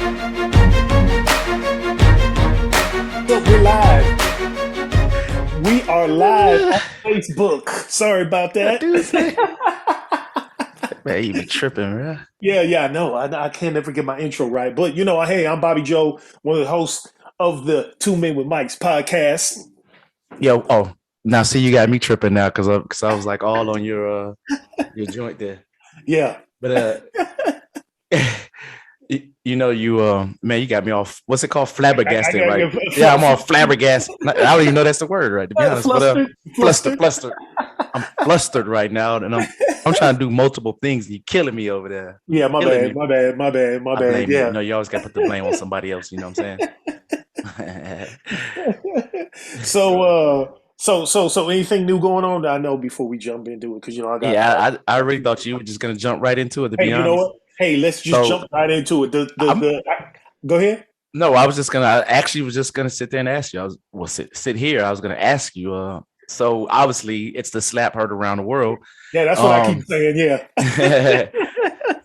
So we're live. We are live on Facebook. Sorry about That that. dude say, man, you be tripping, man. Yeah, I know. I can't ever get my intro right. But hey, I'm Bobby Joe, one of the hosts of the Two Men with Mikes podcast. Yo, oh, now see, you got me tripping now because I was like all on your joint there. Yeah. But man, you got me all what's it called, I flabbergasted, gotta right? get Yeah, I'm all flabbergasted. I don't even know that's the word, right? To be honest, but flustered. flustered, Flustered. flustered. I'm flustered right now, and I'm trying to do multiple things. You're killing me over there, Yeah, my killing bad, me. my bad, my bad, my I bad. blame you. Yeah. You always got to put the blame on somebody else. You know what I'm saying? So anything new going on? I know before we jump into it, because I got Yeah, I really thought you were just gonna jump right into it, to hey, be you know honest. what? Hey, let's just So jump right into it. I'm Go ahead. no, I was just gonna. I actually was just gonna sit there and ask you. I was well, sit here. I was gonna ask you. So obviously it's the slap heard around the world. Yeah, that's what I keep Um, saying. Yeah.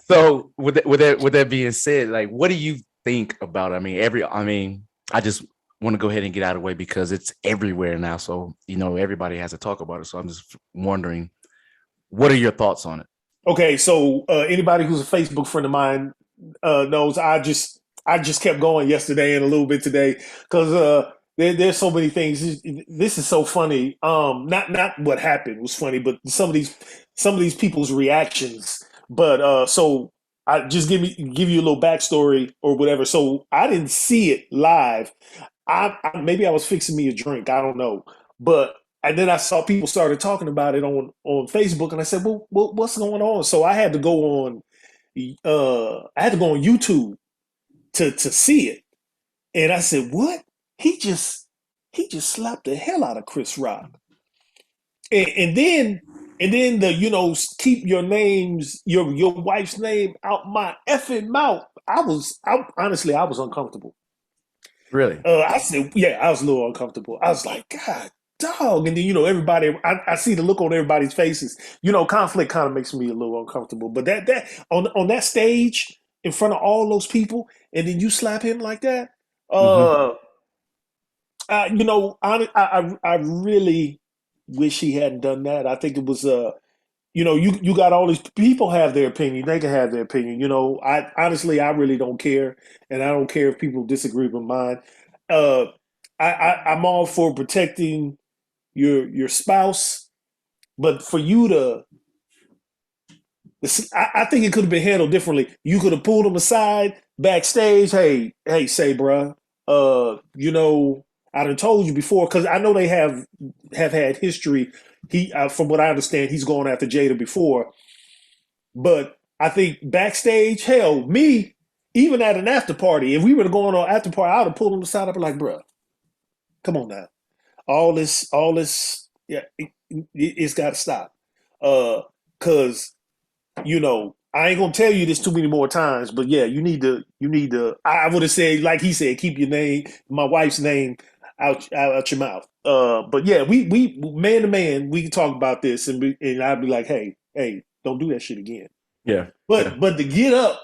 so with that being said, like, what do you think about? I mean, I just want to go ahead and get out of the way because it's everywhere now. So everybody has to talk about it. So I'm just wondering, what are your thoughts on it? Okay, so anybody who's a Facebook friend of mine knows I just kept going yesterday and a little bit today because there's so many things. This is so funny. Not what happened was funny, but some of these people's reactions. But so I just give you a little backstory or whatever. So I didn't see it live. Maybe I was fixing me a drink. I don't know, but and then I saw people started talking about it on Facebook, and I said, "Well, what's going on?" So I had to go on YouTube to see it, and I said, "What? He just he just slapped the hell out of Chris Rock." And then the keep your wife's name out my effing mouth. I honestly I was uncomfortable. Really? I said, yeah, I was a little uncomfortable. I was like, God, dog. And then, everybody, I see the look on everybody's faces. Conflict kind of makes me a little uncomfortable. But that on that stage in front of all those people, and then you slap him like that, Hmm. uh, I really wish he hadn't done that. I think it was, you got all these people have their opinion. They can have their opinion. I honestly, I really don't care, and I don't care if people disagree with mine. Uh, I'm all for protecting your spouse, but for you to, I think it could have been handled differently. You could have pulled him aside backstage. Hey, say, bruh, I done told you before because I know they have had history. From what I understand, he's gone after Jada before. But I think backstage, hell, me, even at an after party, if we were to go on an after party, I would have pulled him aside. I'd be like, bruh, come on now. All this, yeah, it's got to stop. Cause I ain't gonna tell you this too many more times, but yeah, you need to. I would have said, like he said, keep my wife's name out your mouth. But yeah, we man to man, we can talk about this, and I'd be like, hey, don't do that shit again. Yeah. Yeah. But to get up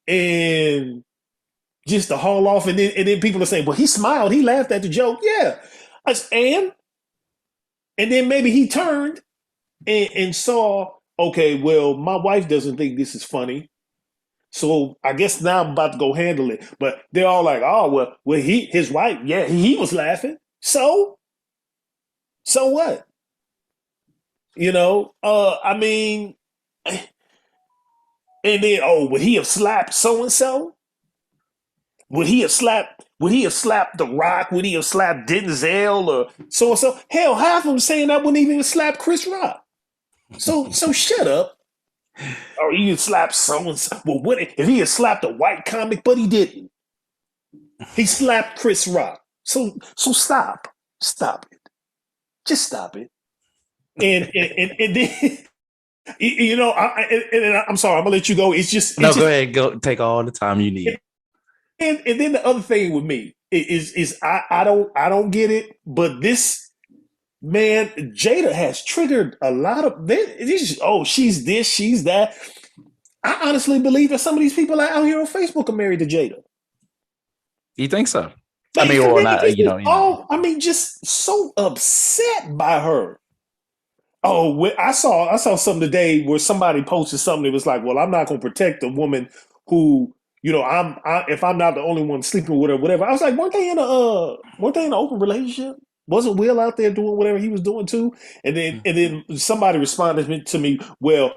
and just to haul off, and then people are saying, well, he smiled, he laughed at the joke, yeah. And then maybe he turned and saw, okay, well, my wife doesn't think this is funny. So I guess now I'm about to go handle it. But they're all like, oh, well, his wife, yeah, he was laughing. So what? I mean, and then, oh, would he have slapped so and so? Would he have slapped The Rock? Would he have slapped Denzel or so and so? Hell, half of them saying I wouldn't even slap Chris Rock. So shut up. Or he had slapped so and so. Well, what if he had slapped a white comic, but he didn't? He slapped Chris Rock. So stop it, just stop it. And then I'm sorry, I'm gonna let you go. No, It's go just ahead. Go take all the time you need. and then the other thing with me is I don't get it, but this man Jada has triggered a lot of this. Oh, she's this, she's that. I honestly believe that some of these people out here on Facebook are married to Jada. You think so? I But mean, because or they not? just be You know. all, I mean, just so upset by her. Oh, I saw something today where somebody posted something that was like, "Well, I'm not going to protect a woman who, if I'm not the only one sleeping with her, whatever." I was like, weren't they in an open relationship? Wasn't Will out there doing whatever he was doing too? And then somebody responded to me, well,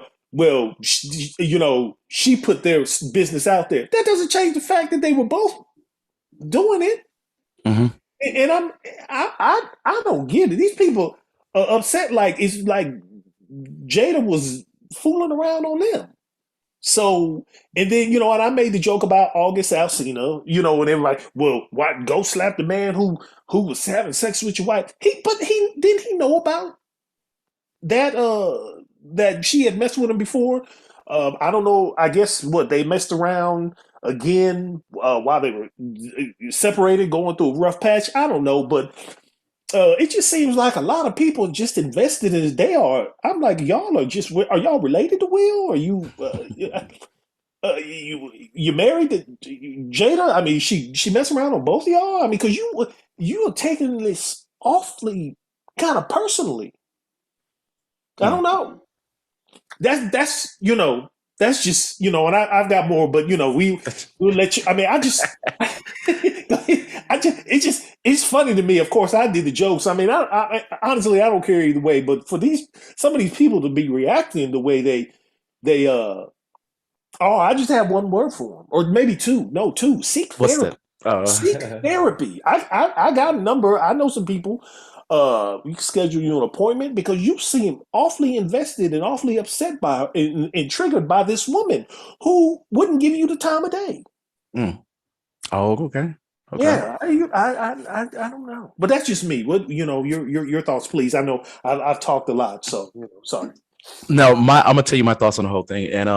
she put their business out there. That doesn't change the fact that they were both doing it. Hmm. And I don't get it. These people are upset like it's like Jada was fooling around on them. So, and then, and I made the joke about August Alsina, and everybody, well, why go slap the man who was having sex with your wife? He didn't he know about that that she had messed with him before. I don't know. I guess what they messed around again while they were separated, going through a rough patch. I don't know, but it just seems like a lot of people just invested as they are. I'm like, y'all are y'all related to Will? Are you you married to Jada? I mean, she messed around on both of y'all. I mean, because you are taking this awfully kind of personally. I don't know. That's just and I've got more, but we'll let you. I mean, I just it's funny to me. Of course, I did the jokes. I mean, I honestly I don't care either way. But for some of these people to be reacting the way they oh, I just have one word for them, or maybe two. No, two. Seek What's therapy. that? Uh, Seek therapy. I got a number. I know some people. We can schedule you an appointment because you seem awfully invested and awfully upset by and triggered by this woman who wouldn't give you the time of day. mm. Oh, okay. Okay. Yeah, I don't know, but that's just me. What your thoughts, please. I know I've talked a lot, so sorry. No, I'm gonna tell you my thoughts on the whole thing, and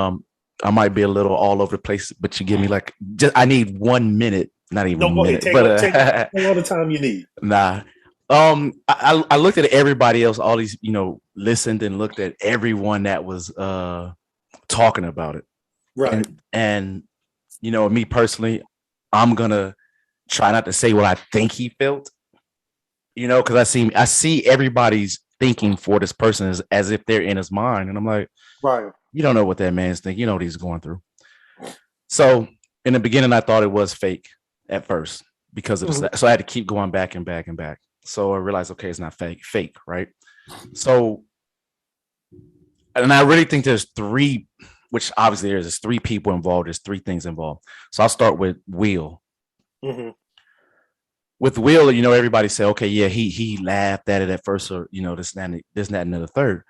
I might be a little all over the place, but you give me like I need 1 minute, not even No, a go ahead. minute, but Take all the time you need. nah. I looked at everybody else, all these, listened and looked at everyone that was talking about it, Right. and me personally, I'm gonna try not to say what I think he felt, because I see everybody's thinking for this person as if they're in his mind, and I'm like, Right. you don't know what that man's thinking, you know what he's going through. So in the beginning, I thought it was fake at first because of this. Mhm. So I had to keep going back and back and back. So I realized, okay, it's not fake, right? So, and I really think there's three, which obviously there's three people involved. There's three things involved. So I'll start with Will. Mm-hmm. With Will, everybody say, okay, yeah, he laughed at it at first, or this, that, and the third.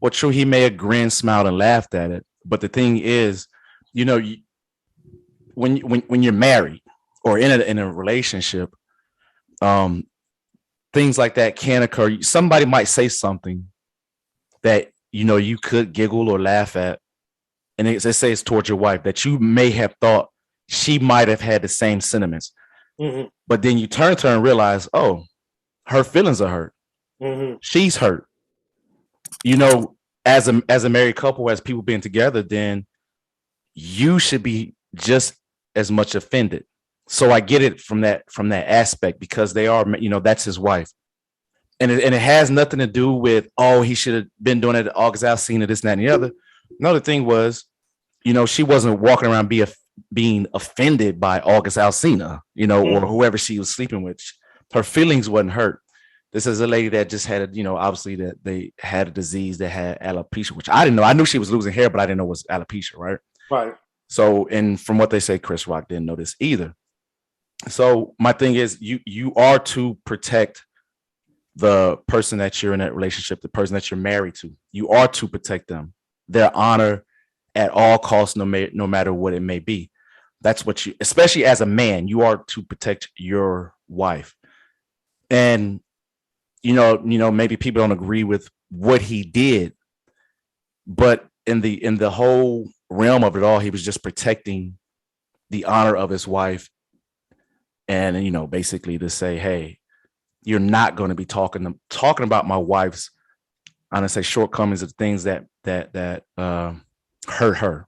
Well, true, he may have grinned, smiled, and laughed at it. But the thing is, when you're married or in a relationship, um, things like that can occur. Somebody might say something that you could giggle or laugh at, and let's say it's towards your wife that you may have thought she might have had the same sentiments, Mm-hmm. but then you turn to her and realize, oh, her feelings are hurt. Mm-hmm. She's hurt. As a married couple, as people being together, then you should be just as much offended. So I get it from that aspect, because they are, that's his wife. And it has nothing to do with, oh, he should have been doing it at August Alsina, this, and that, and the other. No, the thing was, she wasn't walking around being offended by August Alsina, or whoever she was sleeping with. Her feelings wasn't hurt. This is a lady that just had, obviously that they had a disease that had alopecia, which I didn't know. I knew she was losing hair, but I didn't know it was alopecia, right? Right. So, and from what they say, Chris Rock didn't know this either. So my thing is, you are to protect the person that you're in that relationship, the person that you're married to. You are to protect them, their honor at all costs, no matter what it may be. That's what you, especially as a man, you are to protect your wife. And maybe people don't agree with what he did, but in the whole realm of it all, he was just protecting the honor of his wife. And basically to say, hey, you're not going to be talking about my wife's, I'm gonna say, shortcomings of things that hurt her.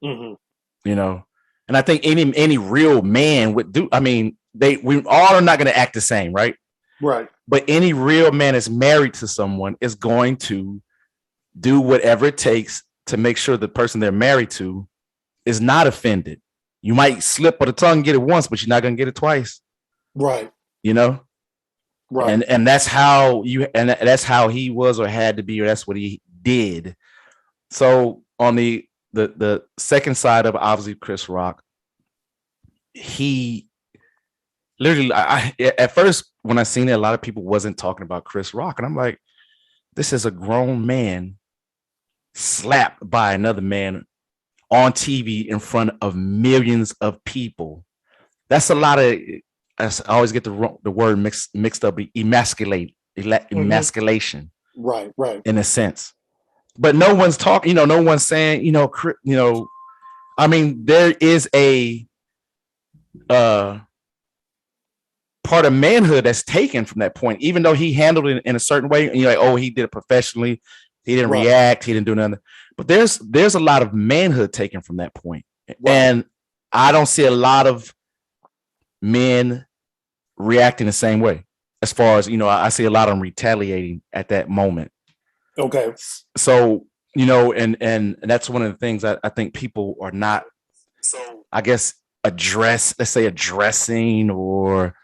Mm-hmm. You know, and I think any real man would do. I mean, we all are not going to act the same, right? Right. But any real man is married to someone is going to do whatever it takes to make sure the person they're married to is not offended. You might slip of the tongue and get it once, but you're not going to get it twice. Right. You know? Right. And that's how that's how he was or had to be, or that's what he did. So on the second side of obviously Chris Rock, he literally, I at first when I seen it, a lot of people wasn't talking about Chris Rock, and I'm like, this is a grown man slapped by another man on TV in front of millions of people. That's a lot of. I always get the word mixed up. Emasculation. Right. Right. In a sense, but no one's talking. You know, no one's saying. You know. I mean, there is a part of manhood that's taken from that point, even though he handled it in a certain way. And you're like, oh, he did it professionally. He didn't react. He didn't do nothing. But there's a lot of manhood taken from that point. Right. And I don't see a lot of men reacting the same way. As far as, you know, I see a lot of them retaliating at that moment. Okay. So, you know, and that's one of the things I think people are not, I guess, addressing or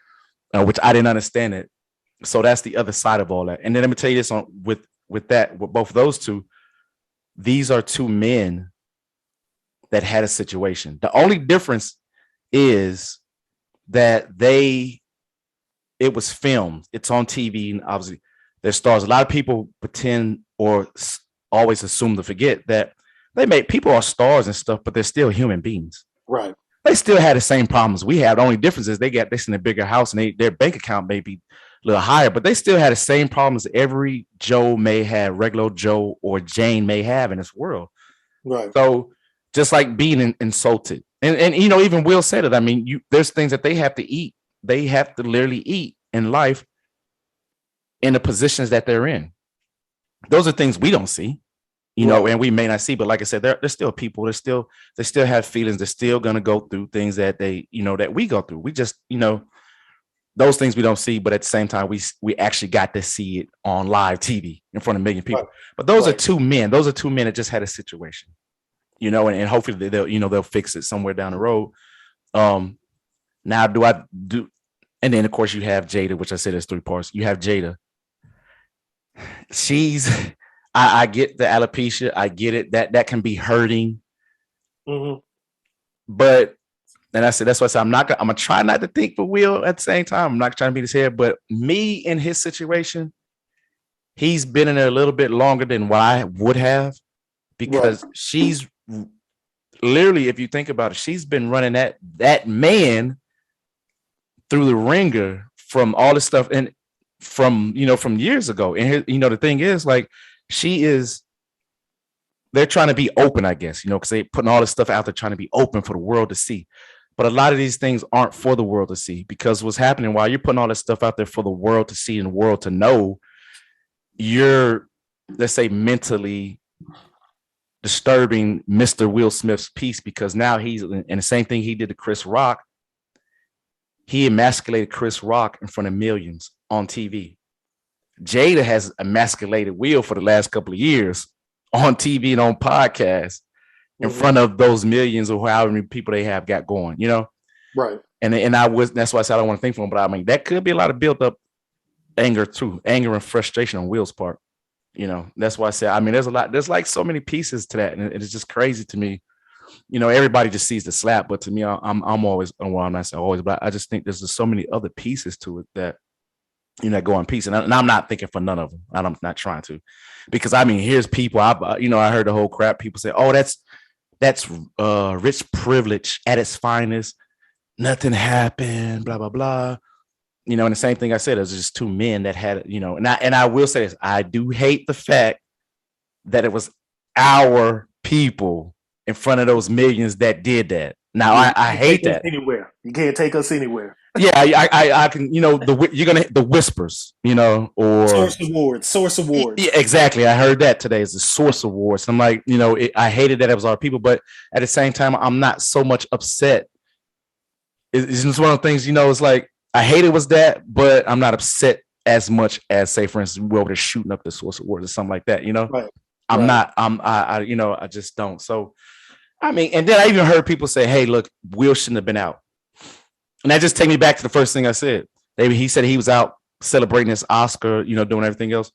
which I didn't understand it. So that's the other side of all that. And then let me tell you this with both of those two, these are two men that had a situation. The only difference is that it was filmed. It's on TV, and obviously there's stars. A lot of people pretend or always assume to forget that people are stars and stuff, but they're still human beings. Right. They still had the same problems we have. The only difference is they're in a bigger house and their bank account may be a little higher, but they still had the same problems every Joe may have, regular Joe or Jane may have in this world. Right. So just like being insulted, and you know, even Will said it. I mean, there's things that they have to eat. They have to literally eat in life in the positions that they're in. Those are things we don't see, you know, and we may not see. But like I said, they're still people. They still have feelings. They're still gonna go through things that that we go through. We just, you know, those things we don't see, but at the same time, we actually got to see it on live TV in front of a million people. Right. But those are two men. Those are two men that just had a situation, you know, and hopefully they'll fix it somewhere down the road. Now and then of course you have Jada, which I said there's three parts. You have Jada. I get the alopecia. I get it. That can be hurting. Mm-hmm. But and I said, that's why I said I'm gonna try not to think for Will at the same time. I'm not trying to beat his head, but me in his situation, he's been in there a little bit longer than what I would have, because she's literally, if you think about it, she's been running that man through the ringer from all this stuff and from years ago. And the thing is, like, they're trying to be open, I guess, because they putting all this stuff out there trying to be open for the world to see. But a lot of these things aren't for the world to see, because what's happening while you're putting all this stuff out there for the world to see and the world to know, you're, let's say, mentally disturbing Mr. Will Smith's peace, because now he's, and the same thing he did to Chris Rock, he emasculated Chris Rock in front of millions on TV. Jada has emasculated Will for the last couple of years on TV and on podcasts in front of those millions or however many people they have got going, Right. And that's why I said I don't want to think for him, but I mean, that could be a lot of built up anger too, anger and frustration on Will's part. That's why I said, I mean, there's like so many pieces to that. And it's just crazy to me. Everybody just sees the slap, but to me, I'm always, well, I'm not saying always, but I just think there's just so many other pieces to it that, go on piece. And I'm not thinking for none of them. I'm not trying to, because I mean, here's people, I heard the whole crap. People say, oh, that's rich privilege at its finest. Nothing happened, blah, blah, blah. And the same thing I said, it was just two men that had, and I will say this, I do hate the fact that it was our people in front of those millions that did that. Now, I hate that. Anywhere. You can't take us anywhere. Yeah, I can, you're gonna the whispers, or Source yeah, Awards. exactly. I heard that today is the Source Awards. I'm like, I hated that it was our people, but at the same time, I'm not so much upset. It's just one of the things, it's like I hate it was that, but I'm not upset as much as, say, for instance, we were shooting up the Source Awards or something like that. Right, I'm right, not. I just don't. So I mean, and then I even heard people say, "Hey, look, Will shouldn't have been out," and that just take me back to the first thing I said. Maybe he said he was out celebrating his Oscar, doing everything else.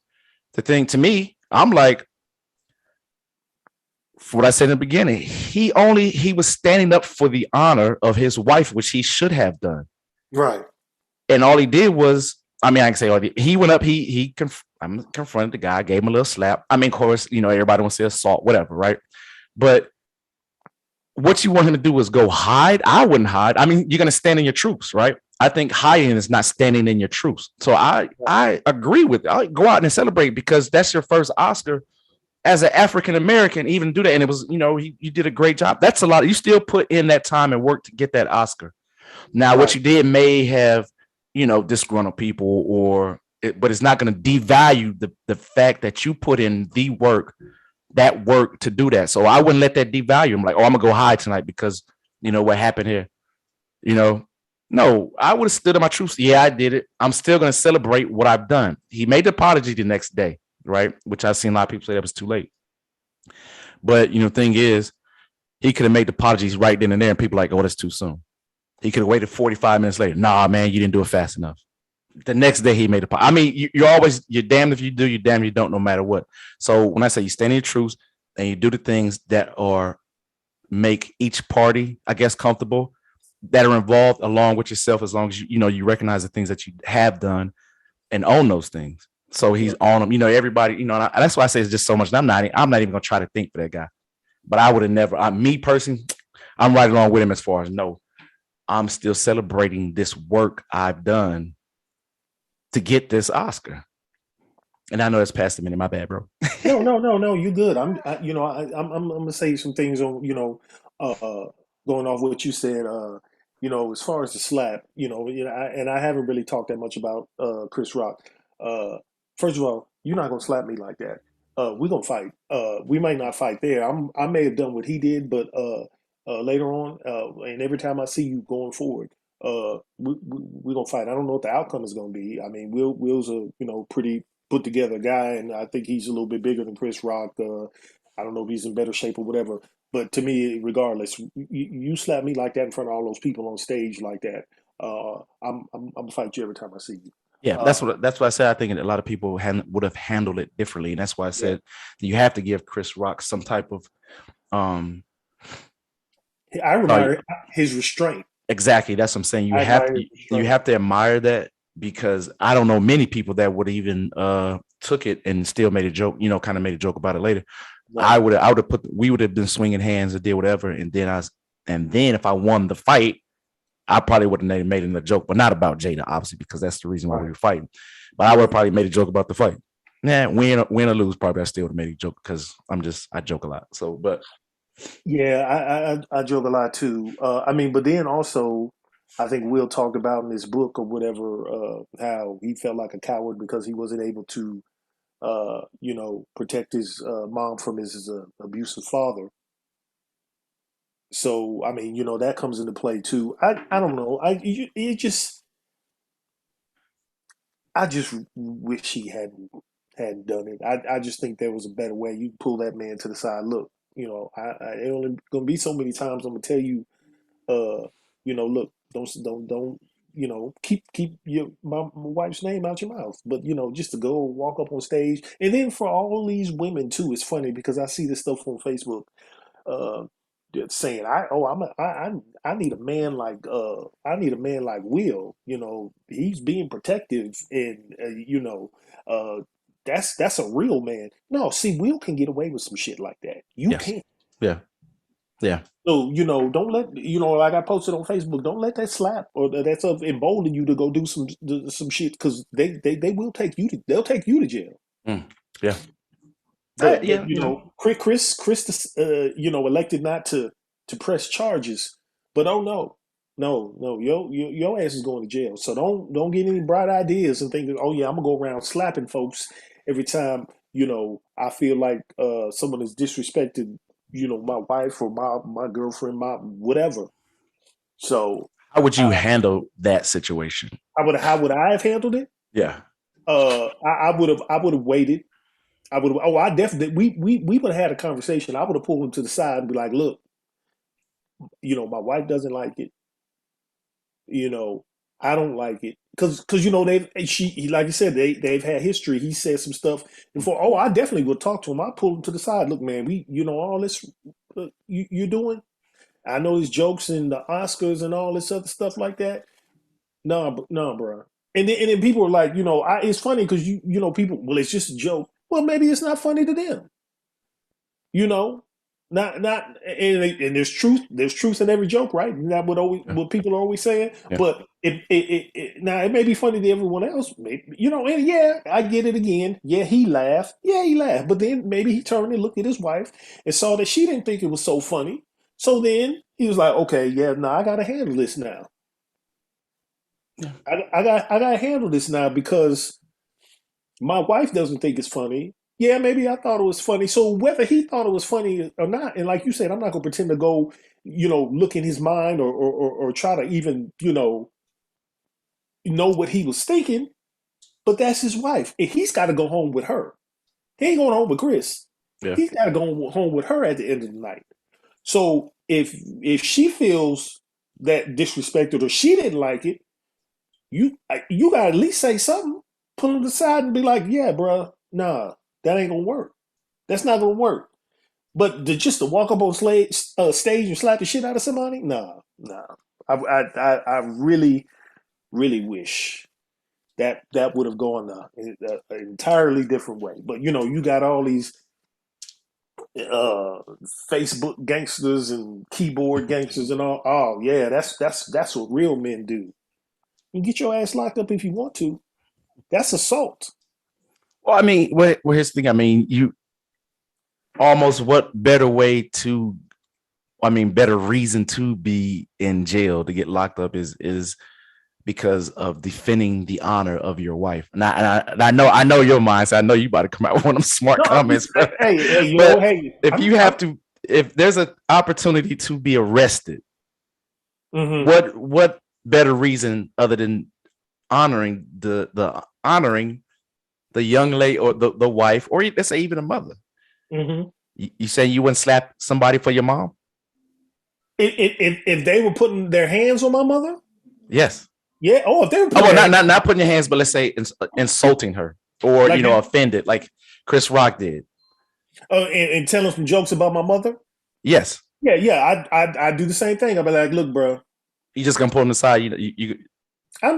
The thing to me, I'm like, for what I said in the beginning, he was standing up for the honor of his wife, which he should have done. right. And all he did was, I mean, I can say all he went up, confronted the guy, gave him a little slap. I mean, of course, everybody wants to say assault, whatever, right? But what you want him to do is go hide. I wouldn't hide. I mean, you're going to stand in your troops, right? I think hiding is not standing in your troops. So I agree with it. I go out and celebrate because that's your first Oscar as an African American. Even do that, and it was, you did a great job. That's a lot. You still put in that time and work to get that Oscar. Now, Right. what you did may have, disgruntled people, but it's not going to devalue the fact that you put in that work to do that. So I wouldn't let that devalue him. Like, oh, I'm gonna go hide tonight because what happened here. No, I would have stood on my truth. Yeah, I did it. I'm still gonna celebrate what I've done. He made the apology the next day, right? Which I've seen a lot of people say that was too late. But the thing is, he could have made the apologies right then and there, and people are like, oh, that's too soon. He could have waited 45 minutes later. Nah, man, you didn't do it fast enough. The next day he made a. I mean, you're damned if you do, you're damned if you don't, no matter what. So when I say you stand in your truth and you do the things that make each party, I guess, comfortable, that are involved along with yourself, as long as you recognize the things that you have done and own those things. So he's on them. Everybody. And that's why I say it's just so much. I'm not even gonna try to think for that guy. But I would have never. Me personally, I'm right along with him as far as no. I'm still celebrating this work I've done to get this Oscar. And I know that's past a minute. My bad, bro. No. You good. I'm gonna say some things on, going off what you said. As far as the slap, and I haven't really talked that much about Chris Rock. Uh, First of all, you're not gonna slap me like that. We're gonna fight. We might not fight there. I may have done what he did, but later on, and every time I see you going forward, we're gonna fight. I don't know what the outcome is gonna be. I mean, Will's a pretty put together guy, and I think he's a little bit bigger than Chris Rock. I don't know if he's in better shape or whatever, but to me, regardless, you slap me like that in front of all those people on stage like that, I'm gonna fight you every time I see you. Yeah, Uh, that's why I said I think a lot of people would have handled it differently, and that's why I yeah, said you have to give Chris Rock some type of um. I Uh, admire his restraint. exactly, that's what I'm saying. I admire his You restraint. have to admire that because I don't know many people that would even took it and still made a joke. Kind of made a joke about it later. Right, I would have we would have been swinging hands or did whatever, and then if I won the fight, I probably would have made a joke, but not about Jada, obviously, because that's the reason why we right, were fighting. But I would have right. probably made a joke about the fight. Yeah, win or lose, probably I still would have made a joke because I joke a lot. So, but Yeah, I joke a lot too. I mean, but then also, I think Will talked about in his book or whatever, how he felt like a coward because he wasn't able to protect his mom from his abusive father. So, I mean, that comes into play too. I don't know. I just wish he hadn't done it. I just think there was a better way. You pull that man to the side. Look, it only gonna be so many times I'm gonna tell you, look, don't, keep my wife's name out your mouth. But just to go walk up on stage, and then for all these women too, it's funny because I see this stuff on Facebook, uh, saying, I need a man like Will. He's being protective, and uh, that's a real man. No, see, Will can get away with some shit like that. You yes, can't. yeah, yeah, So, don't let, like I posted on Facebook, don't let that slap or that stuff embolden you to go do some shit because they will take you they'll take you to jail. mm, yeah, But yeah, Chris, elected not to press charges, but oh no. No, your ass is going to jail. So don't get any bright ideas and think, oh yeah, I'm gonna go around slapping folks every time, I feel like someone has disrespected, my wife or my girlfriend, my whatever. So How would you uh, handle that situation? how would I have handled it? Yeah. I would have waited. I would have. Oh, I definitely. We would have had a conversation. I would have pulled him to the side and be like, "Look, my wife doesn't like it. You know, I don't like it because like you said, they've had history. He said some stuff before. Oh, I definitely would talk to him. I pull him to the side. Look, man, all this you're doing. I know his jokes and the Oscars and all this other stuff like that. No, no, bro. And then people are like, it's funny because people. Well, it's just a joke. Well, maybe it's not funny to them. You know, not and there's truth in every joke, right? Isn't that Yeah. what people are always saying? Yeah. But now it may be funny to everyone else, maybe, and yeah, I get it again. Yeah, he laughed. Yeah, he laughed. But then maybe he turned and looked at his wife and saw that she didn't think it was so funny. So then he was like, okay, yeah, no, I gotta handle this now. Yeah. I gotta handle this now because my wife doesn't think it's funny. Yeah, maybe I thought it was funny. So whether he thought it was funny or not, and like you said, I'm not gonna pretend to go, look in his mind or try to even, know what he was thinking. But that's his wife, and he's got to go home with her. He ain't going home with Chris. Yeah. He's got to go home with her at the end of the night. So if she feels that disrespected or she didn't like it, you got to at least say something. Pull him aside and be like, "Yeah, bro, nah, that ain't gonna work. That's not gonna work." But just to walk up on stage and slap the shit out of somebody, nah, nah. I really, really wish that would have gone an entirely different way. But you got all these uh, Facebook gangsters and keyboard gangsters and all. Oh yeah, that's what real men do. You get your ass locked up if you want to. That's assault. Well, I mean, here's the thing. I mean, you almost what better way to, I mean, better reason to be in jail to get locked up is because of defending the honor of your wife. And I know your mind. So I know you about to come out with one of them smart No, I'm comments. just hey, But hey. if you have to, if there's an opportunity to be arrested, Mhm. what better reason other than honoring the young lady or the wife, or let's say even a mother? Mhm. You say you wouldn't slap somebody for your mom? If they were putting their hands on my mother, Yes. yeah. Oh, if they were Oh, putting well, their not putting your hands, but let's say insulting her or like offended, like Chris Rock did. and telling some jokes about my mother. Yes. Yeah, yeah. I do the same thing. I'd be like, look, bro. You just gonna pull him aside. You I'm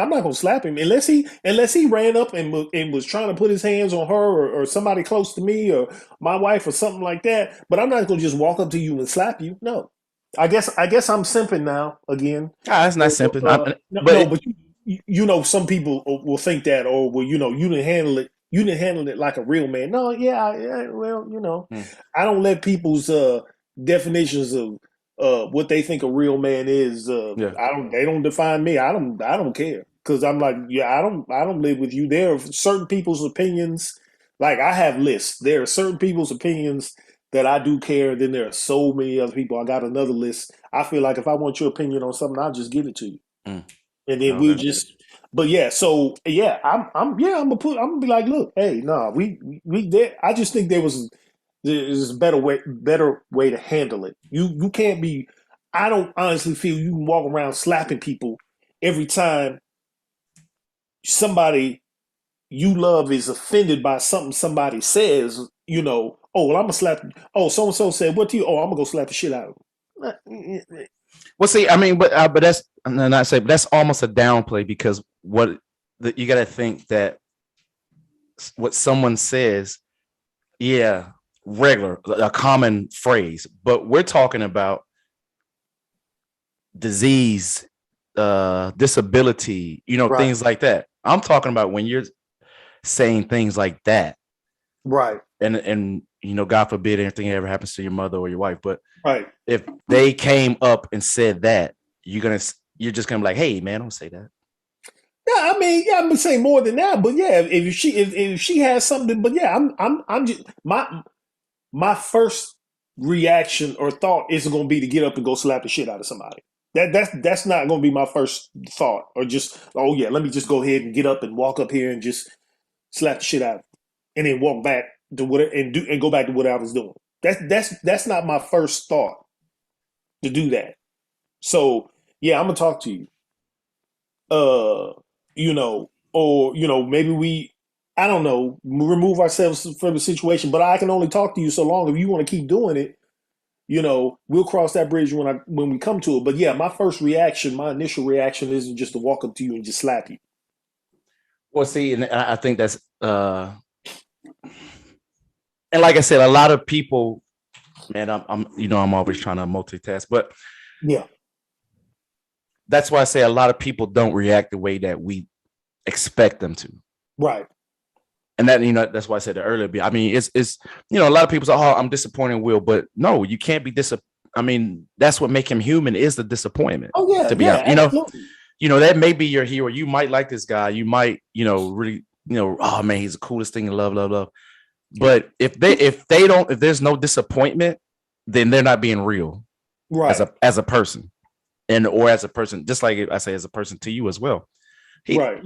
not gonna slap him unless he ran up and was trying to put his hands on her or somebody close to me or my wife or something like that. But I'm not gonna just walk up to you and slap you. No. I guess I'm simping now again. that's not simple. No, But no, but some people will think that, or well, you didn't handle it. You didn't handle it like a real man. No, yeah. Well, I don't let people's definitions of what they think a real man is. yeah, I don't. They don't define me. I don't. I don't care because I'm like, yeah. I don't live with you. There are certain people's opinions. Like I have lists. There are certain people's opinions that I do care. Then there are so many other people. I got another list. I feel like if I want your opinion on something, I'll just give it to you, mm, and then we'll okay. just. But yeah, so yeah, I'm gonna be like, look, hey, no, we there. I just think there's a better way to handle it. You can't be. I don't honestly feel you can walk around slapping people every time somebody you love is offended by something somebody says. Oh well, I'm gonna slap. Oh, so and so said what to you? Oh, I'm gonna go slap the shit out of him. Well, see, I mean, but that's I'm not saying, but that's almost a downplay because you got to think that what someone says, yeah, regular, a common phrase, but we're talking about disease, disability, Right, things like that. I'm talking about when you're saying things like that, right, and God forbid anything ever happens to your mother or your wife, but right. if they came up and said that, you're just gonna be like, hey man, don't say that. Yeah, I mean, yeah, I'm gonna say more than that, but yeah, if she has something, but yeah, I'm just my first reaction or thought isn't gonna be to get up and go slap the shit out of somebody. That's not gonna be my first thought, or just oh yeah, let me just go ahead and get up and walk up here and just slap the shit out, and then walk back to what and go back to what I was doing. That's not my first thought to do that. So yeah, I'm gonna talk to you. Uh, or maybe I don't know, remove ourselves from the situation. But I can only talk to you so long. If you want to keep doing it, we'll cross that bridge when we come to it. But yeah, my initial reaction isn't just to walk up to you and just slap you. Well, see, and I think that's and like I said, a lot of people, man, I'm always trying to multitask, but Yeah, that's why I say a lot of people don't react the way that we expect them to. right. And that, that's why I said it earlier. I mean, it's a lot of people say, oh, I'm disappointed in Will, but no, you can't be disappointed. I mean, that's what make him human is the disappointment. Oh yeah, to be yeah, honest, absolutely. That may be your hero. You might like this guy. You might, really, oh man, he's the coolest thing in love, love, love. But if there's no disappointment, then they're not being real Right. as a person, or as a person, just like I say, as a person to you as well. Right.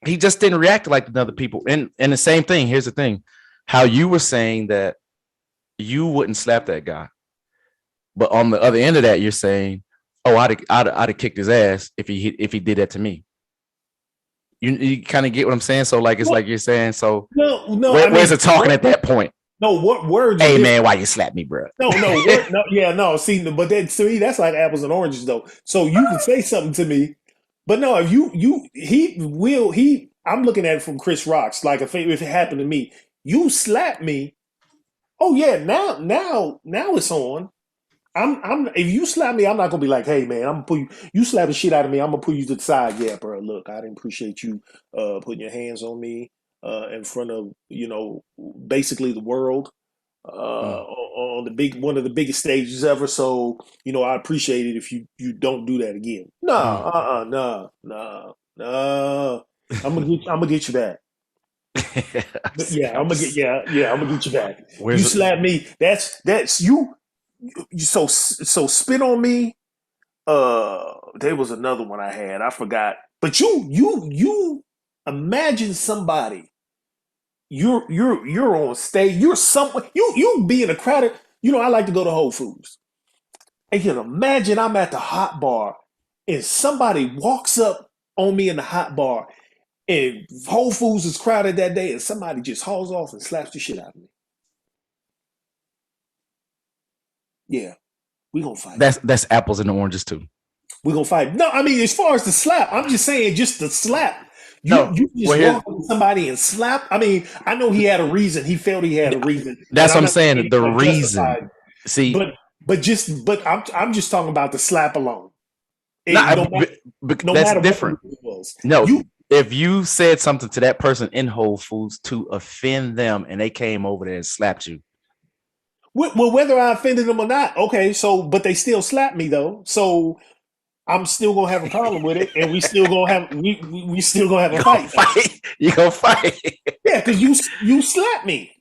He just didn't react like the other people. And the same thing. Here's the thing: how you were saying that you wouldn't slap that guy, but on the other end of that, you're saying, "Oh, I'd have kicked his ass if he did that to me." You kind of get what I'm saying? So like, it's like you're saying, so No. where's the talking at that point? No, what words? Hey man, why you slap me, bro? No, yeah, no. See, but then to me, that's like apples and oranges, though. So you can say something to me, but no, if I'm looking at it from Chris Rock's. Like if it happened to me, you slap me. Oh yeah, now it's on. If you slap me, I'm not gonna be like, hey man, I'm gonna pull you. You slap the shit out of me, I'm gonna pull you to the side. Yeah, bro. Look, I didn't appreciate you putting your hands on me in front of basically the world Mm. on one of the biggest stages ever. So I appreciate it if you don't do that again. No, Mm. no, no, no. I'm gonna get you back. Yeah, I'm gonna get you back. You Where's it? slap me. That's you. So spit on me. There was another one I had. I forgot. But you imagine somebody. You're on stage. You're somewhere. You be in a crowded. I like to go to Whole Foods. And you can imagine I'm at the hot bar, and somebody walks up on me in the hot bar, and Whole Foods is crowded that day, and somebody just hauls off and slaps the shit out of me. Yeah, we gonna fight. That's apples and oranges too. We're gonna fight. No, I mean as far as the slap, I'm just saying just the slap. No, You just well, walk up to somebody and slap. I mean, I know he had a reason. He felt he had a reason, and that's what I'm I'm not saying saying. he's The gonna justify reason. it. See, But I'm just talking about the slap alone. no, No matter no that's matter what different. it was. No, You if you said something to that person in Whole Foods to offend them, and they came over there and slapped you, well, whether I offended them or not, okay. So, but they still slapped me though. So I'm still gonna have a problem with it, and we still gonna have you a gonna fight. fight. You gonna fight. Yeah, because you slap me.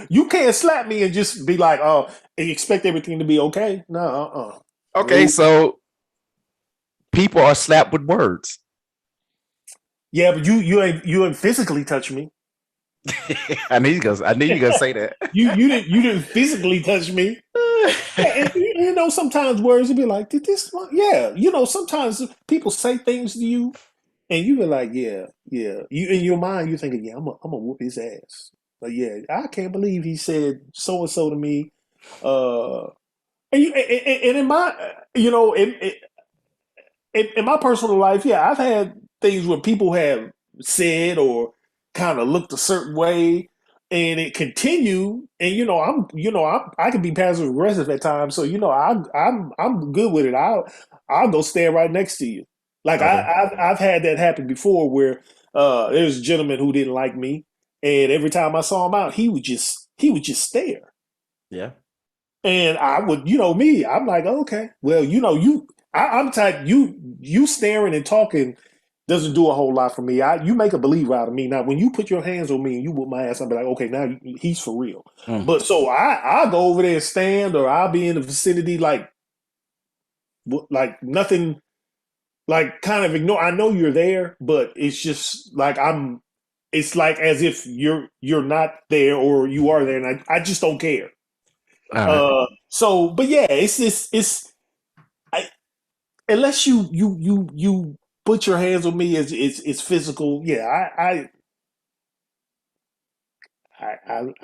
You can't slap me and just be like, oh, and expect everything to be okay. No, Okay, no. so people are slapped with words. Yeah, but you ain't physically touch me. I knew you gonna say that. You didn't physically touch me. Yeah, and sometimes words will be like, did this one? Yeah, sometimes people say things to you, and you be like, yeah, yeah. You in your mind, you're thinking, yeah, I'm gonna whoop his ass. But yeah, I can't believe he said so and so to me. Uh, and in my, in my personal life, yeah, I've had things where people have said or kind of looked a certain way, and it continued. And I can be passive aggressive at times, so I'm good with it. I'll go stand right next to you. Like Okay. I've had that happen before, where there was a gentleman who didn't like me, and every time I saw him out, he would just stare. Yeah. And I would, me, I'm like, okay, well, I'm type you staring and talking doesn't do a whole lot for me. You make a believer out of me. Now, when you put your hands on me and you whoop my ass, I'll be like, okay, now he's for real. Mm. But so I'll go over there and stand, or I'll be in the vicinity like nothing, like kind of ignore. I know you're there, but it's just like It's like as if you're not there or you are there, and I just don't care. All right. So, but yeah, I, unless you put your hands on me, it's physical. Yeah, I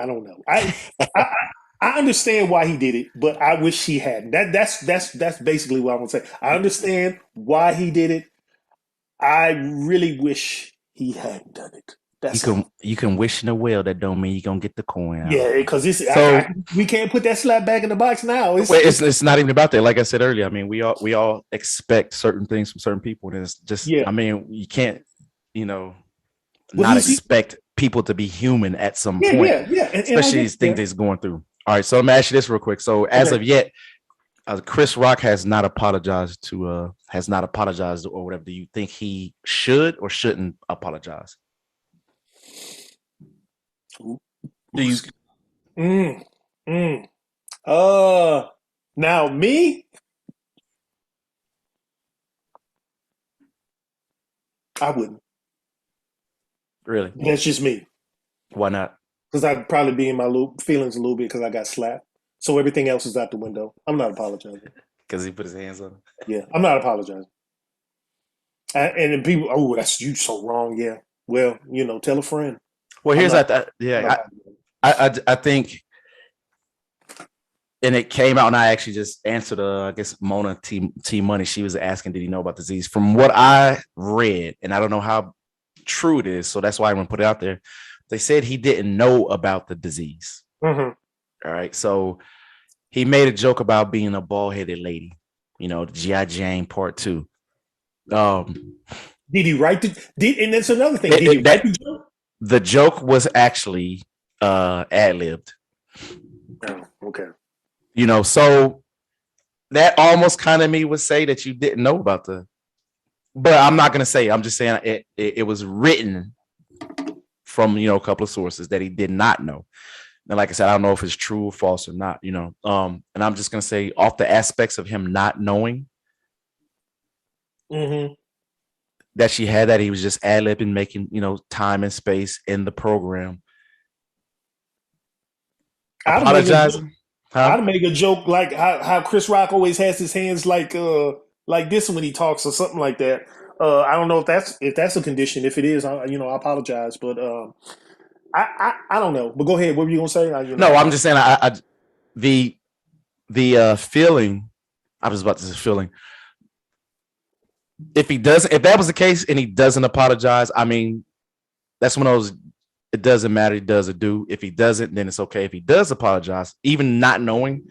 don't know. I I understand why he did it, but I wish he hadn't. That's basically what I'm gonna say. I understand why he did it. I really wish he hadn't done it. That's all. You can wish in a well, that don't mean you're gonna get the coin out. Yeah, because So we can't put that slap back in the box now. well, it's not even about that. Like I said earlier, I mean, we all expect certain things from certain people, and it's just, Yeah. I mean, you can't, you know, Well, not expect people to be human at some point, yeah, and I especially get these things that. that's going through. All right, so let me ask you this real quick. So as Okay. of yet, Chris Rock has not apologized or whatever. Do you think he should or shouldn't apologize? Do you? Mm, mm. Uh, Now me, I wouldn't. Really? That's just me. Why not? Because I'd probably be in my feelings a little bit because I got slapped. So everything else is out the window. I'm not apologizing. Because he put his hands on him. Yeah, I'm not apologizing. And then people, oh, that's you so wrong. Yeah. Well, tell a friend. Well, I'm here's not. that. I'm not Yeah, apologizing. I think, and it came out, and I actually just answered. I guess Mona T Money. She was asking, did he know about the disease? From what I read, and I don't know how true it is, so that's why I'm gonna put it out there. They said he didn't know about the disease. Mhm. All right, so he made a joke about being a bald headed lady. The GI Jane Part Two. Um, Did he write the? And that's another thing. Did he write that the joke? the joke was actually ad libbed. Oh, okay. So that almost kind of me would say that you didn't know about but I'm not gonna say. I'm just saying it was written from a couple of sources that he did not know. And like I said, I don't know if it's true or false or not. And I'm just gonna say off the aspects of him not knowing Mm-hmm. that she had that, he was just ad libbing, making time and space in the program, I'd have made a joke. apologizing, huh? I'd make a joke like how Chris Rock always has his hands like this when he talks or something like that. I don't know if that's a condition. If it is, I apologize, but I don't know. But go ahead. What were you gonna say? No, I'm just saying. The feeling. I was about to say feeling. If that was the case, and he doesn't apologize, I mean, that's one of those. It doesn't matter. He does or do. If he doesn't, then it's okay. If he does apologize, even not knowing,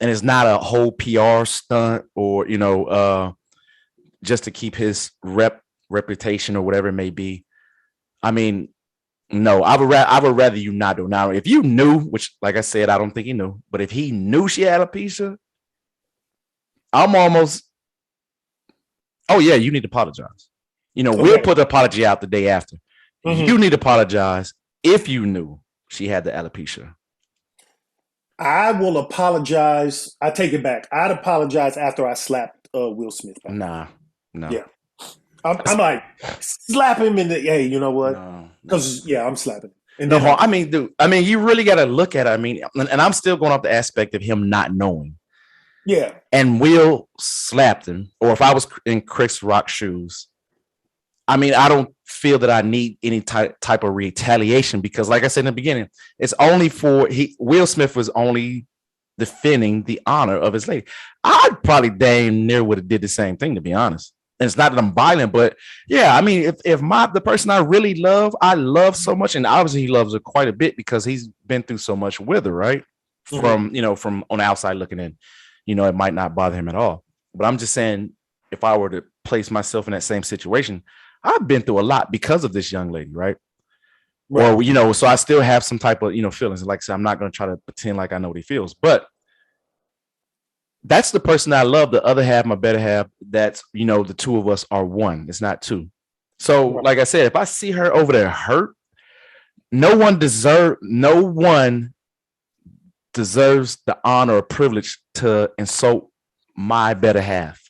and it's not a whole PR stunt or just to keep his reputation or whatever it may be. I mean, no, I would rather you not do. Now, if you knew, which, like I said, I don't think he knew, but if he knew she had alopecia, I'm almost. Oh yeah, you need to apologize. We'll Okay. put the apology out the day after. Mhm. You need to apologize if you knew she had the alopecia. I will apologize. I take it back. I'd apologize after I slapped Will Smith back. Nah, no, Yeah. I'm like slap him in the. Hey, you know what? no. Because I'm slapping. And No, then I mean, dude. I mean, you really got to look at it. I mean, and I'm still going off the aspect of him not knowing. yeah. And Will slapped him, or if I was in Chris Rock's shoes, I mean, I don't feel that I need any type of retaliation because, like I said in the beginning, it's only Will Smith was only defending the honor of his lady. I'd probably damn near would have did the same thing, to be honest. And it's not that I'm violent, but yeah, I mean, if the person I love so much, and obviously he loves her quite a bit because he's been through so much with her, right? Mhm. From on the outside looking in, it might not bother him at all. But I'm just saying, if I were to place myself in that same situation, I've been through a lot because of this young lady, right? Right. Or so I still have some type of feelings. Like I said, I'm not going to try to pretend like I know what he feels, but That's the person I love. The other half, my better half, that's, the two of us are one. It's not two. So, Right. like I said, if I see her over there hurt, no one deserves the honor or privilege to insult my better half.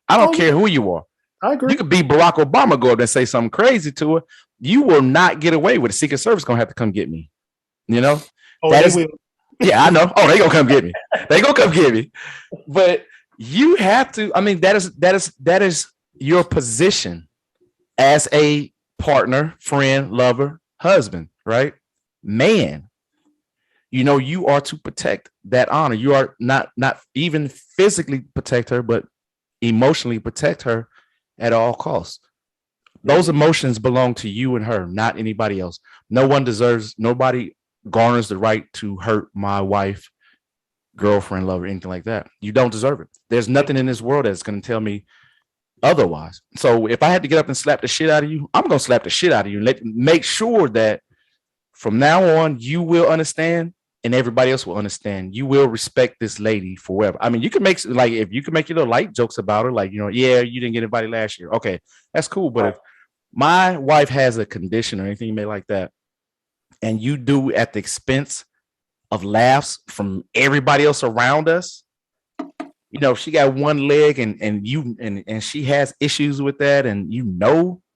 I don't Oh yeah, care who you are. I You agree. could be Barack Obama, go up and say something crazy to her. You will not get away with it. Secret Service gonna have to come get me. You know, Oh, that they is, will. yeah, I know. Oh, they gonna come get me. They gonna come get me. But you have to. I mean, that is your position as a partner, friend, lover, husband, right? Man, you are to protect that honor. You are not even physically protect her, but emotionally protect her at all costs. Those Mhm. emotions belong to you and her, not anybody else. Nobody garners the right to hurt my wife, girlfriend, lover, anything like that. You don't deserve it. There's nothing in this world that's going to tell me otherwise. So if I had to get up and slap the shit out of you, I'm going to slap the shit out of you. Make sure that from now on, you will understand and everybody else will understand. You will respect this lady forever. I mean, you can make, like, if you can make your little light jokes about her, like, yeah, you didn't get invited last year. Okay, that's cool. But Right. if my wife has a condition or anything made like that, and you do at the expense of laughs from everybody else around us, she got one leg and she has issues with that, and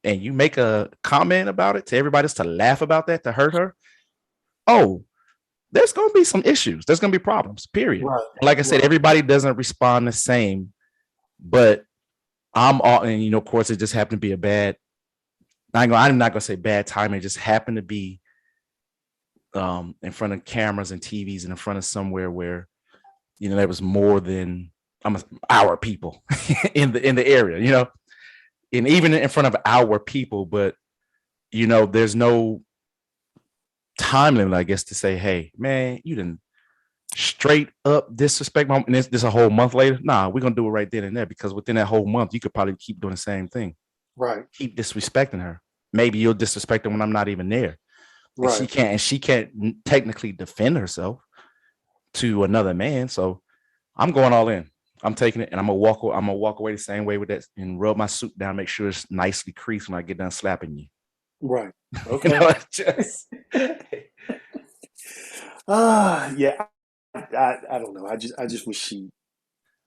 and you make a comment about it to everybody else to laugh about that to hurt her. Oh, there's going to be some issues. There's going to be problems, period. Right. Like I said, Right. everybody doesn't respond the same, but I'm all, and of course, it just happened to be a bad. I'm not gonna say bad timing. It just happened to be in front of cameras and TVs and in front of somewhere where there was more than our people in the area. And even in front of our people, but there's no time limit, I guess, to say, hey, man, you didn't straight up disrespect my, and this a whole month later. Nah, we're gonna do it right then and there, because within that whole month, you could probably keep doing the same thing, Right. keep disrespecting her. Maybe you'll disrespect her when I'm not even there, and Right. she can't technically defend herself to another man. So I'm going all in. I'm taking it, and I'm gonna walk away the same way with that, and rub my suit down, make sure it's nicely creased when I get done slapping you. Right. Okay. Just Yeah. I don't know. I just wish she.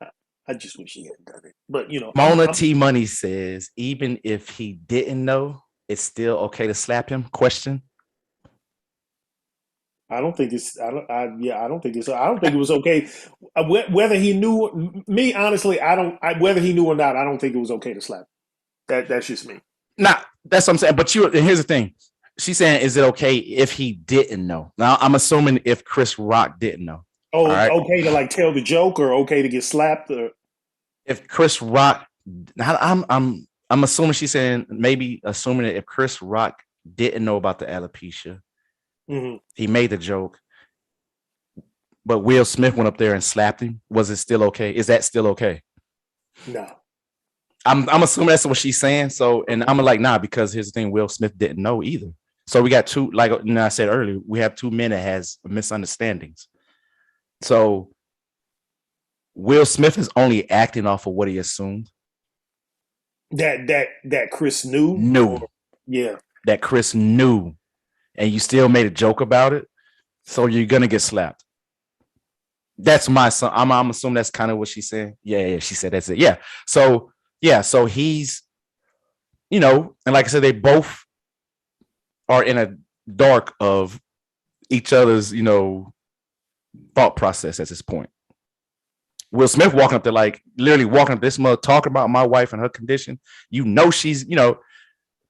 I, I just wish she hadn't done it. But Mona I'm. T Money says, even if he didn't know, it's still okay to slap him? Question. I don't think it's. I don't. Yeah. I don't think it's. I don't think it was okay. Whether he knew. Me honestly, I don't. Whether he knew or not, I don't think it was okay to slap. That's just me. Nah, that's what I'm saying. But and here's the thing. She's saying, is it okay if he didn't know? Now I'm assuming if Chris Rock didn't know. All Oh, right. okay to like tell the joke, or okay to get slapped, or If Chris Rock, I'm assuming she's saying, maybe assuming that if Chris Rock didn't know about the alopecia, mhm. he made the joke, but Will Smith went up there and slapped him. Was it still okay? Is that still okay? No. I'm assuming that's what she's saying. So, and I'm like, nah, because here's the thing: Will Smith didn't know either. So we got two, like I said earlier, we have two men that has misunderstandings. So Will Smith is only acting off of what he assumed. That Chris knew, Knew or yeah, that Chris knew, and you still made a joke about it. So you're gonna get slapped. That's my son. I'm assuming that's kind of what she's saying. Yeah, she said that's it. Yeah. So yeah, so he's, and like I said, they both are in a dark of each other's, thought process at this point. Will Smith walking up there, like literally walking up this mother, talking about my wife and her condition. She's,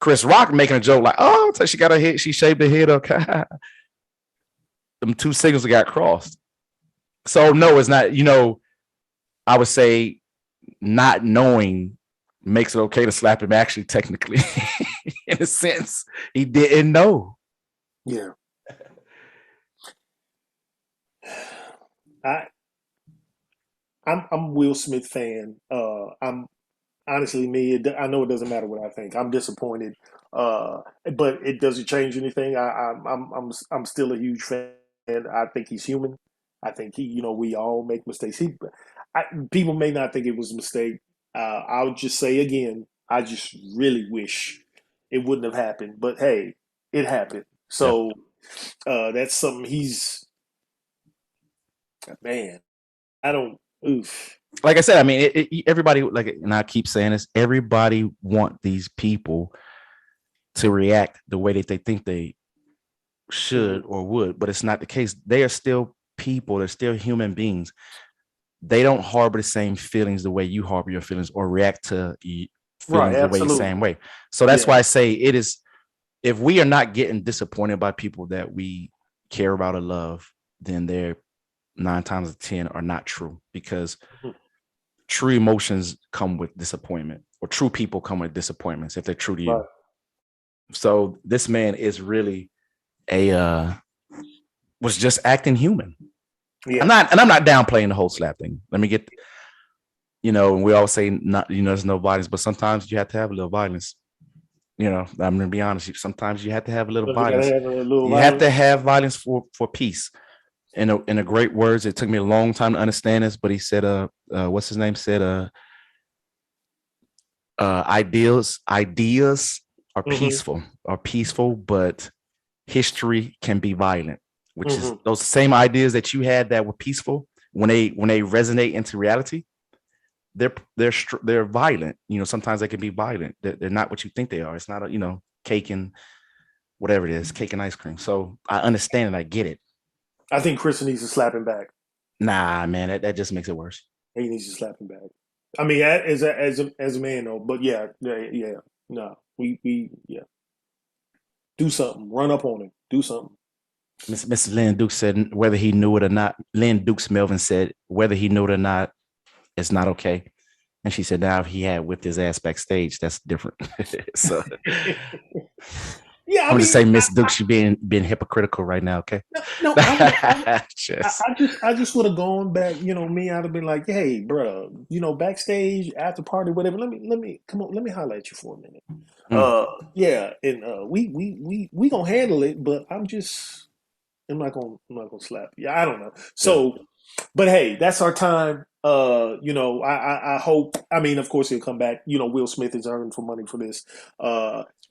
Chris Rock making a joke like, oh, so she got her head, she shaved her head up. Them two signals got crossed. So no, it's not, I would say not knowing makes it okay to slap him, actually, technically. In a sense, he didn't know. yeah. I I'm Will Smith fan. I'm honestly me. I know it doesn't matter what I think. I'm disappointed, but it doesn't change anything. I'm still a huge fan. I think he's human. I think we all make mistakes. people may not think it was a mistake. I'll just say again, I just really wish it wouldn't have happened. But hey, it happened. Yep. So that's something he's man. I don't. Oof. Like I said, I mean, everybody, like, and I keep saying this, everybody want these people to react the way that they think they should or would, but it's not the case. They are still people. They're still human beings. They don't harbor the same feelings the way you harbor your feelings or react to feelings the way the same way. So that's why I say it is, if we are not getting disappointed by people that we care about or love, then they're 9 times out of 10 are not true, because true emotions come with disappointment, or true people come with disappointments if they're true to you. Right. So this man is really was just acting human. Yeah. I'm not downplaying the whole slap thing. Let me get, and we all say not, there's no violence, but sometimes you have to have a little violence. I'm gonna be honest. Sometimes you have to have a little violence. You have to have violence for peace. In a great words, it took me a long time to understand this, but he said, what's his name? Said, ideas are peaceful, but history can be violent. Which is those same ideas that you had that were peaceful, when they resonate into reality, they're violent. Sometimes they can be violent. They're not what you think they are. It's not cake and whatever it is, cake and ice cream. So I understand and I get it. I think Chris needs to slap him back. Nah, man, that just makes it worse. He needs to slap him back. I mean, as a man though, but yeah. No, we do something. Run up on him. Do something. Mrs. Lynn Dukes said whether he knew it or not. Lynn Dukes Melvin said whether he knew it or not, it's not okay. And she said now if he had whipped his ass backstage, that's different. So yeah, I'm just saying, Miss Dukes, you're being hypocritical right now, okay? No, I just would have gone back. Me, I'd have been like, hey, bro, backstage after party, whatever. Let me come on. Let me holler at you for a minute. Yeah, and we gonna handle it, but I'm not gonna slap you. I don't know. So, but hey, that's our time. I hope. I mean, of course, he'll come back. Will Smith is earning for money for this.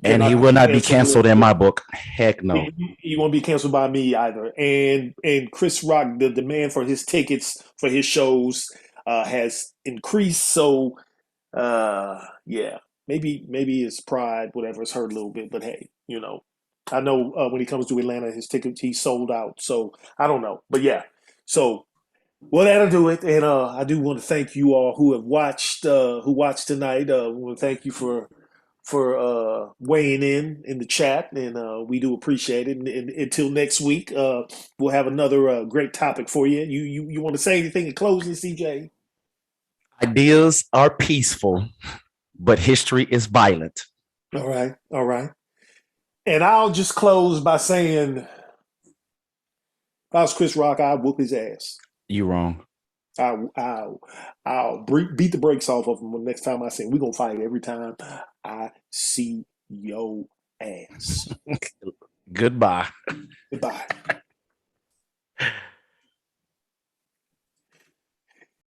And he will not be canceled in my book. Heck no. He won't be canceled by me either. And Chris Rock, the demand for his tickets for his shows has increased. So, yeah, maybe his pride, whatever, is hurt a little bit. But hey, I know when he comes to Atlanta, his tickets, he's sold out. So I don't know. But yeah, so well, that'll do it. And I do want to thank you all who have watched tonight. I want to thank you for weighing in the chat, and we do appreciate it. And until next week, we'll have another great topic for you. You want to say anything in closing, CJ? Ideas are peaceful, but history is violent. All right. And I'll just close by saying, if I was Chris Rock, I'd whoop his ass. You wrong. I'll beat the brakes off of him the next time I see him. We're going to fight every time I see your ass. Goodbye. Goodbye.